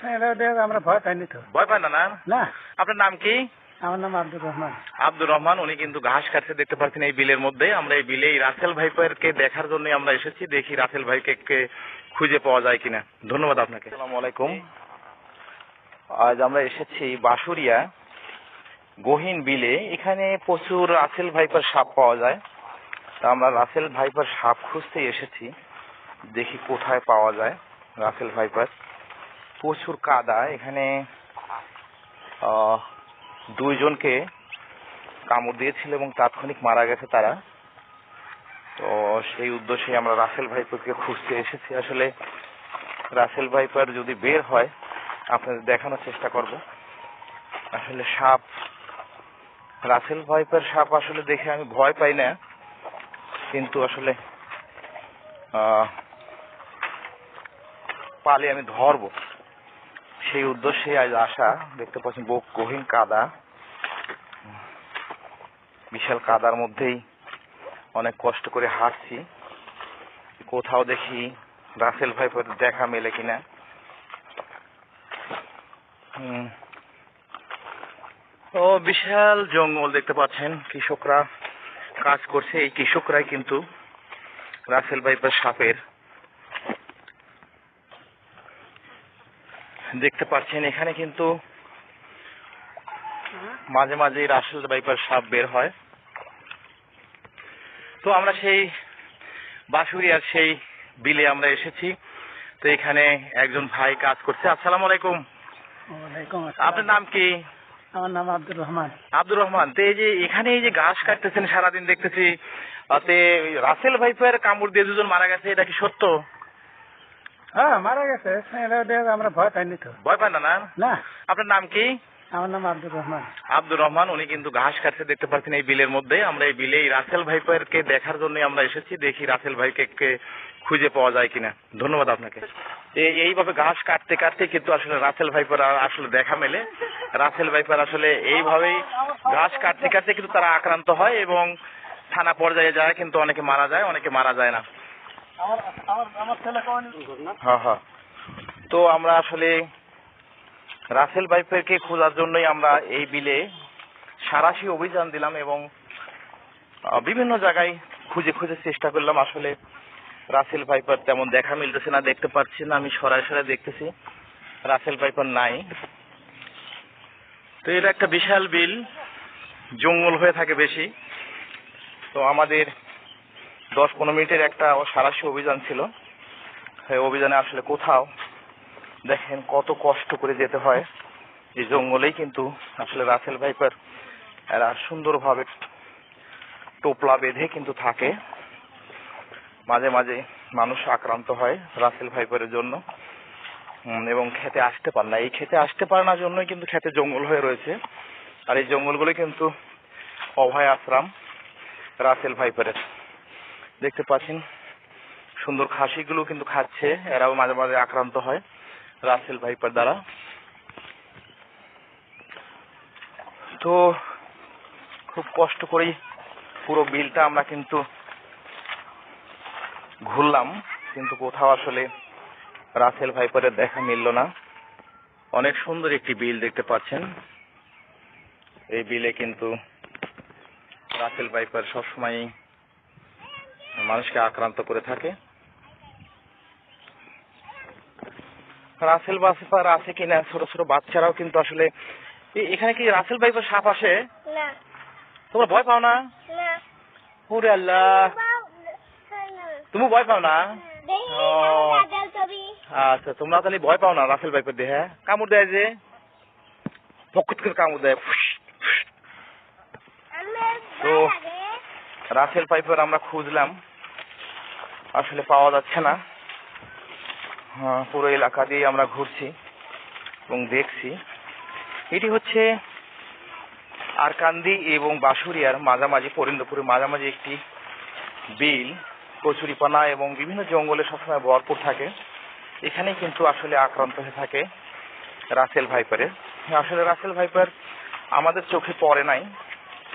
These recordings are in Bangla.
আমরা ভয় পাইনি তো। ভয় পান না? না। না। আপনার নাম কি? আমার নাম আব্দুর রহমান। আব্দুর রহমান। উনি কিন্তু ঘাস কাটতে দেখতে পাচ্ছেন এই বিলের মধ্যে। আমরা এই বিলে রাসেল ভাইপারকে দেখার জন্য আমরা এসেছি। দেখি রাসেল ভাইকে খুঁজে পাওয়া যায় কিনা। ধন্যবাদ আপনাকে। আসসালামু আলাইকুম। আজ আমরা এসেছি বাঁশুরিয়া গহীন বিলে। এখানে প্রচুর রাসেল ভাইপার সাপ পাওয়া যায়। তা আমরা রাসেল ভাইপার সাপ খুঁজতে এসেছি। দেখি কোথায় পাওয়া যায় রাসেল ভাইপার। প্রচুর কাদা এখানে। দুইজনকে কামড় দিয়েছিল এবং তাৎক্ষণিক মারা গেছে তারা। তো সেই উদ্দেশ্যে আমরা রাসেল ভাইপারকে খুঁজতে এসেছি। আসলে রাসেল ভাইপার যদি বের হয় আপনাদের দেখানোর চেষ্টা করব। আসলে সাপ, রাসেল ভাইপার সাপ আসলে দেখে আমি ভয় পাই না, কিন্তু আসলে পালে আমি ধরবো সেই উদ্দেশ্যে আজ আসা। দেখতে পাচ্ছেন বুক গহীন কাদা, বিশাল কাদার মধ্যেই অনেক কষ্ট করে হাঁটছি। কোথাও দেখি রাসেল ভাইপার দেখা মেলে কিনা। ও বিশাল জঙ্গল দেখতে পাচ্ছেন। কৃষকরা কাজ করছে। এই কৃষকরাই কিন্তু রাসেল ভাইপার সাপের দেখতে পাচ্ছেন। এখানে কিন্তু মাঝে মাঝে রাসেল ভাইপার সাপ বের হয়। তো আমরা সেই বাঁশুরিয়ার সেই বিলে আমরা এসেছি। তো এখানে একজন ভাই কাজ করছে। আসসালামু আলাইকুম। ওয়ালাইকুম আসসালাম। আপনার নাম কি? আমার নাম আব্দুর রহমান। আব্দুর রহমান। তো এই যে এখানে এই যে ঘাস কাটতেছেন সারাদিন দেখতেছি, তাতে রাসেল ভাইপার কামড় দিয়ে দুজন মারা গেছে, এটা কি সত্য? হ্যাঁ, মারা গেছে। আমরা ভয় পাইনি তো। ভয় পান না? না। আপনার নাম কি? আমার নাম আব্দুর রহমান। আব্দুর রহমান। উনি কিন্তু ঘাস কাটতে দেখতে পাচ্ছেন এই বিলের মধ্যে। আমরা এই বিলে রাসেল ভাইপারকে দেখার জন্য আমরা এসেছি। দেখি রাসেল ভাইকে খুঁজে পাওয়া যায় কিনা। ধন্যবাদ আপনাকে। এইভাবে ঘাস কাটতে কাটতে কিন্তু আসলে রাসেল ভাইপার আসলে দেখা মেলে। রাসেল ভাইপার আসলে এইভাবেই ঘাস কাটতে কাটতে কিন্তু তারা আক্রান্ত হয় এবং থানা পর্যায়ে যায়, কিন্তু অনেকে মারা যায়, অনেকে মারা যায় না। হ্যাঁ হ্যাঁ। তো আমরা আসলে রাসেল ভাইপারকে খোঁজার জন্যই আমরা এই বিলে সাঁড়াশি অভিযান দিলাম এবং বিভিন্ন জায়গায় খুঁজে খুঁজে চেষ্টা করলাম। আসলে রাসেল ভাইপার তেমন দেখা মিলতেছে না, দেখতে পাচ্ছি না। আমি সরাসরি দেখতেছি রাসেল ভাইপার নাই। তো এটা একটা বিশাল বিল, জঙ্গল হয়ে থাকে বেশি। তো আমাদের 10-15 মিনিটের একটা সাঁড়াশি অভিযান ছিল। সেই অভিযানে আসলে কোথাও দেখেন কত কষ্ট করে যেতে হয়। এই জঙ্গলেই কিন্তু আসলে রাসেল ভাইপার এরা সুন্দরভাবে টোপলা বেঁধে কিন্তু থাকে। মাঝে মাঝে মানুষ আক্রান্ত হয় রাসেল ভাইপারের জন্য এবং খেতে আসতে পারে না। এই খেতে আসতে পারে না জন্যই কিন্তু খেতে জঙ্গল হয়ে রয়েছে। আর এই জঙ্গলগুলো কিন্তু অভয় আশ্রম রাসেল ভাইপারের। দেখতে পাচ্ছেন সুন্দর খাসিগুলো কিন্তু খাচ্ছে। এরাও মাঝে মাঝে আক্রান্ত হয় রাসেল ভাইপার দ্বারা। তো খুব কষ্ট করেই পুরো বিলটা আমরা কিন্তু ঘুরলাম, কিন্তু কোথাও আসলে রাসেল ভাইপারের দেখা মিলল না। অনেক সুন্দর একটি বিল দেখতে পাচ্ছেন। এই বিলে কিন্তু রাসেল ভাইপার সবসময় মানুষকে আক্রান্ত করে থাকে। রাসেল ভাইপার আছে কিনা, ছোট ছোট বাচ্চারাও কিন্তু আসলে এখানে কি রাসেল ভাইপার সাপ আসে? না। তোমরা ভয় পাও না? না। ওরে আল্লাহ, তুমি ভয় পাও না? ও আচ্ছা, তোমরা তাহলে ভয় পাও না রাসেল ভাইপার দিয়ে? হ্যাঁ, কামড় দেয় যে, পকেট করে কামড় দেয়। তো রাসেল ভাইপার আমরা খুঁজলাম, আসলে পাওয়া যাচ্ছে না। পুরো এলাকা দিয়ে আমরা ঘুরছি এবং দেখছি। এটি হচ্ছে আরকান্দি এবং বাঁশুরিয়ার মাঝামাঝি, পরিন্দপুরের মাঝামাঝি একটি বিল। কচুরিপানা এবং বিভিন্ন জঙ্গলে সবসময় ভরপুর থাকে। এখানেই কিন্তু আসলে আক্রান্ত হয়ে থাকে রাসেল ভাইপারের। আসলে রাসেল ভাইপার আমাদের চোখে পড়ে নাই,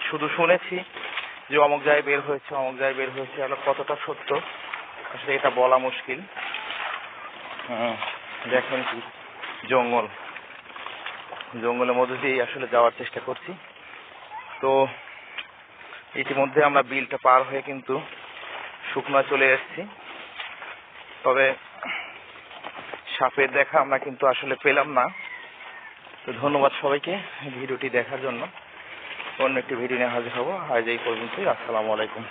শুধু শুনেছি যে অমুক জায়গায় বের হয়েছে, অমুক জায়গায় বের হয়েছে। আর কতটা সত্য আসলে এটা বলা মুশকিল। দেখেন কি জঙ্গলের মধ্যে দিয়ে আসলে যাওয়ার চেষ্টা করছি। তো ইতিমধ্যে আমরা বিলটা পার হয়ে কিন্তু শুকনা চলে এসেছি, তবে সাপের দেখা আমরা কিন্তু আসলে পেলাম না। তো ধন্যবাদ সবাইকে ভিডিওটি দেখার জন্য। অন্য একটি ভিডিও নিয়ে হাজির হব। আজ এই পর্যন্তই। আসসালামু আলাইকুম।